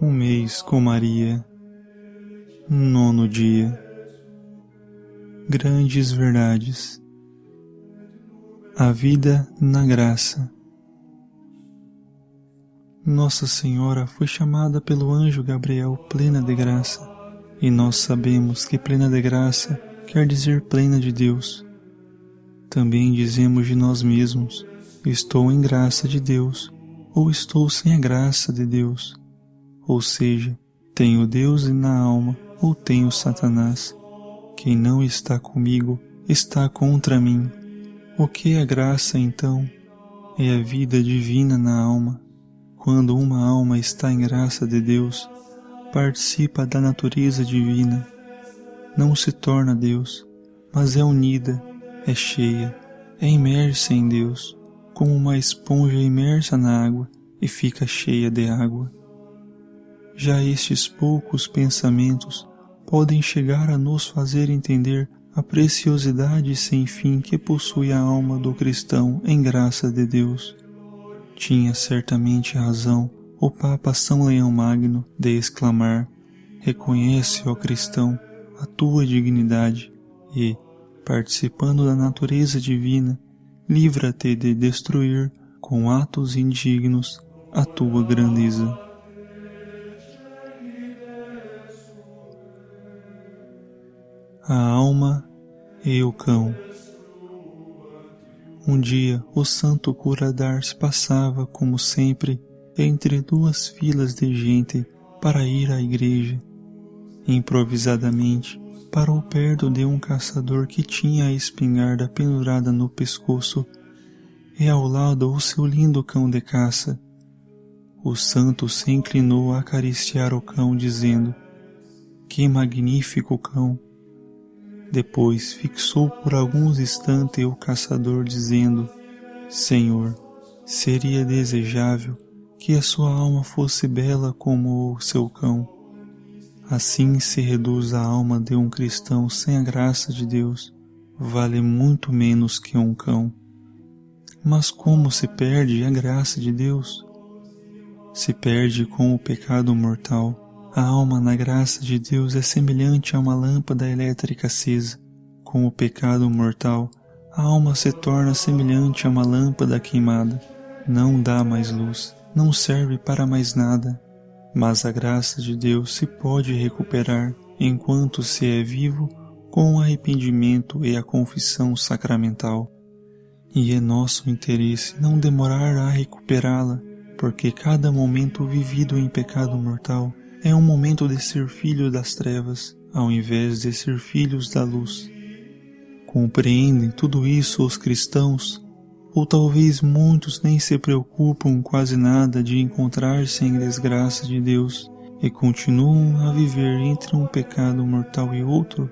Um mês com Maria. 9º dia. Grandes verdades. A vida na graça. Nossa Senhora foi chamada pelo anjo Gabriel plena de graça, e nós sabemos que plena de graça quer dizer plena de Deus. Também dizemos de nós mesmos: estou em graça de Deus, ou estou sem a graça de Deus. Ou seja, tenho Deus na alma ou tenho Satanás. Quem não está comigo está contra mim. O que é a graça, então? É a vida divina na alma. Quando uma alma está em graça de Deus, participa da natureza divina. Não se torna Deus, mas é unida, é cheia, é imersa em Deus, como uma esponja imersa na água e fica cheia de água. Já estes poucos pensamentos podem chegar a nos fazer entender a preciosidade sem fim que possui a alma do cristão em graça de Deus. Tinha certamente razão o Papa São Leão Magno de exclamar: reconhece, ó cristão, a tua dignidade e, participando da natureza divina, livra-te de destruir, com atos indignos, a tua grandeza. A alma e o cão. Um dia o santo cura d'Ars passava, como sempre, entre duas filas de gente para ir à igreja. Improvisadamente, parou perto de um caçador que tinha a espingarda pendurada no pescoço e ao lado o seu lindo cão de caça. O santo se inclinou a acariciar o cão, dizendo: que magnífico cão! Depois fixou por alguns instantes o caçador, dizendo: Senhor, seria desejável que a sua alma fosse bela como o seu cão. Assim se reduz a alma de um cristão sem a graça de Deus, vale muito menos que um cão. Mas como se perde a graça de Deus? Se perde com o pecado mortal. A alma na graça de Deus é semelhante a uma lâmpada elétrica acesa. Com o pecado mortal, a alma se torna semelhante a uma lâmpada queimada. Não dá mais luz, não serve para mais nada. Mas a graça de Deus se pode recuperar enquanto se é vivo com o arrependimento e a confissão sacramental. E é nosso interesse não demorar a recuperá-la, porque cada momento vivido em pecado mortal é um momento de ser filho das trevas, ao invés de ser filhos da luz. Compreendem tudo isso os cristãos? Ou talvez muitos nem se preocupam quase nada de encontrar-se em desgraça de Deus e continuam a viver entre um pecado mortal e outro?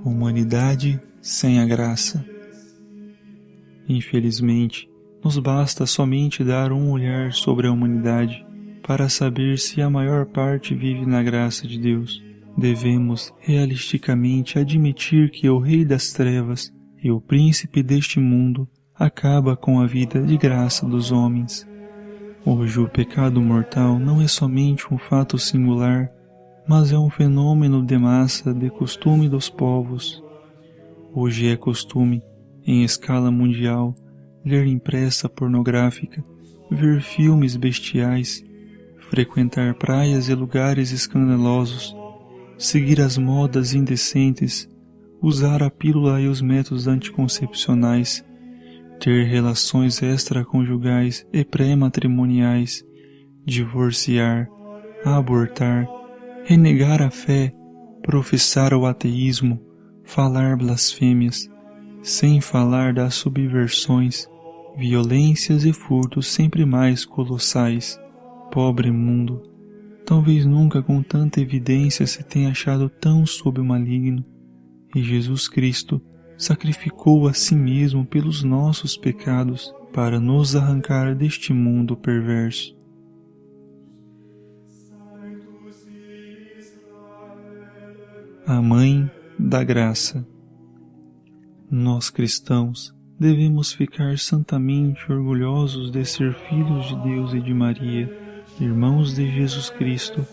Humanidade sem a graça. Infelizmente, nos basta somente dar um olhar sobre a humanidade para saber se a maior parte vive na graça de Deus. Devemos realisticamente admitir que o rei das trevas e o príncipe deste mundo acaba com a vida de graça dos homens. Hoje o pecado mortal não é somente um fato singular, mas é um fenômeno de massa de costume dos povos. Hoje é costume, em escala mundial, ler imprensa pornográfica, ver filmes bestiais, frequentar praias e lugares escandalosos, seguir as modas indecentes, usar a pílula e os métodos anticoncepcionais, ter relações extraconjugais e pré-matrimoniais, divorciar, abortar, renegar a fé, professar o ateísmo, falar blasfêmias, sem falar das subversões, violências e furtos sempre mais colossais. Pobre mundo! Talvez nunca com tanta evidência se tenha achado tão sob o maligno, e Jesus Cristo sacrificou a si mesmo pelos nossos pecados para nos arrancar deste mundo perverso. A Mãe da Graça. Nós cristãos devemos ficar santamente orgulhosos de ser filhos de Deus e de Maria, irmãos de Jesus Cristo,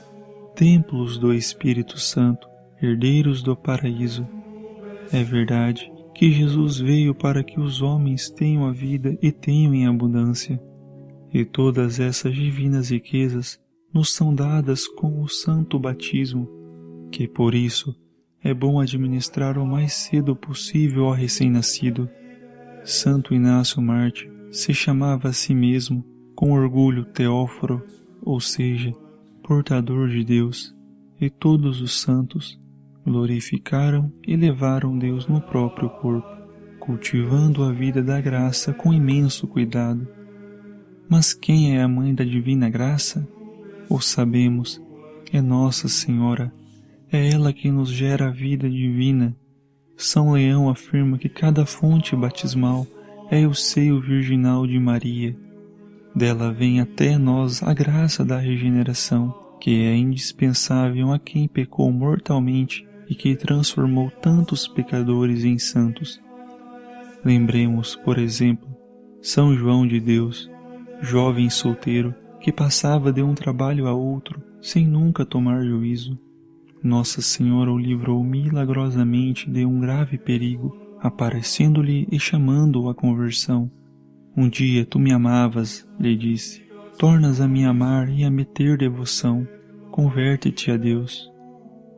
templos do Espírito Santo, herdeiros do paraíso. É verdade que Jesus veio para que os homens tenham a vida e tenham em abundância, e todas essas divinas riquezas nos são dadas com o santo batismo, que por isso é bom administrar o mais cedo possível ao recém-nascido. Santo Inácio Mártir se chamava a si mesmo, com orgulho, Teóforo, ou seja, portador de Deus, e todos os santos glorificaram e levaram Deus no próprio corpo, cultivando a vida da graça com imenso cuidado. Mas quem é a mãe da divina graça? O sabemos, é Nossa Senhora. É ela que nos gera a vida divina. São Leão afirma que cada fonte batismal é o seio virginal de Maria. Dela vem até nós a graça da regeneração, que é indispensável a quem pecou mortalmente e que transformou tantos pecadores em santos. Lembremos, por exemplo, São João de Deus, jovem solteiro que passava de um trabalho a outro sem nunca tomar juízo. Nossa Senhora o livrou milagrosamente de um grave perigo, aparecendo-lhe e chamando-o à conversão. Um dia tu me amavas, lhe disse, tornas a me amar e a me ter devoção, converte-te a Deus.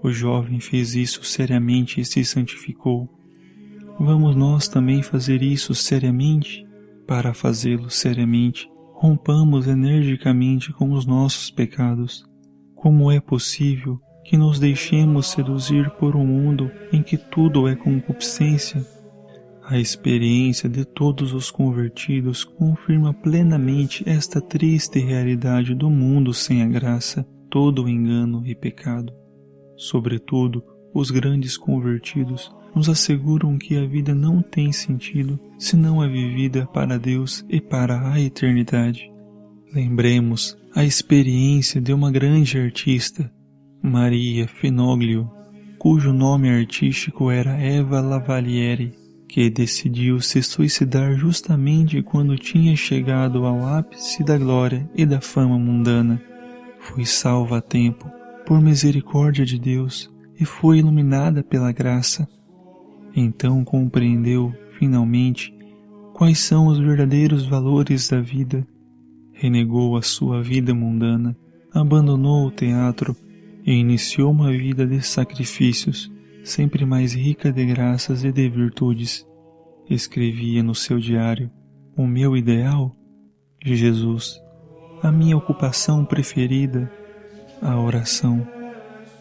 O jovem fez isso seriamente e se santificou. Vamos nós também fazer isso seriamente? Para fazê-lo seriamente, rompamos energicamente com os nossos pecados. Como é possível que nos deixemos seduzir por um mundo em que tudo é concupiscência? A experiência de todos os convertidos confirma plenamente esta triste realidade do mundo sem a graça, todo o engano e pecado. Sobretudo, os grandes convertidos nos asseguram que a vida não tem sentido se não é vivida para Deus e para a eternidade. Lembremos a experiência de uma grande artista, Maria Fenoglio, cujo nome artístico era Eva Lavalieri, que decidiu se suicidar justamente quando tinha chegado ao ápice da glória e da fama mundana. Foi salva a tempo, por misericórdia de Deus, e foi iluminada pela graça. Então compreendeu, finalmente, quais são os verdadeiros valores da vida. Renegou a sua vida mundana, abandonou o teatro e iniciou uma vida de sacrifícios, sempre mais rica de graças e de virtudes. Escrevia no seu diário: o meu ideal? Jesus. A minha ocupação preferida? A oração.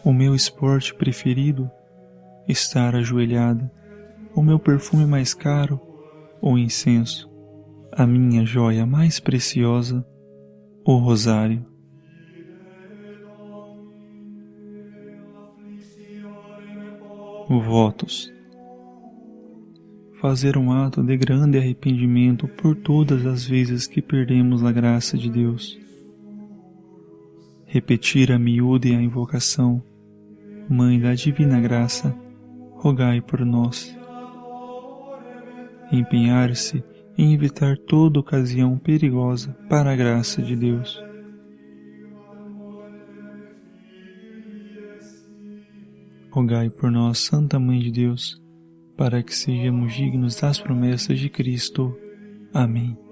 O meu esporte preferido? Estar ajoelhada. O meu perfume mais caro? O incenso. A minha joia mais preciosa? O rosário. Votos. Fazer um ato de grande arrependimento por todas as vezes que perdemos a graça de Deus. Repetir a miúde a invocação: Mãe da Divina Graça, rogai por nós. Empenhar-se em evitar toda ocasião perigosa para a graça de Deus. Rogai por nós, Santa Mãe de Deus, para que sejamos dignos das promessas de Cristo. Amém.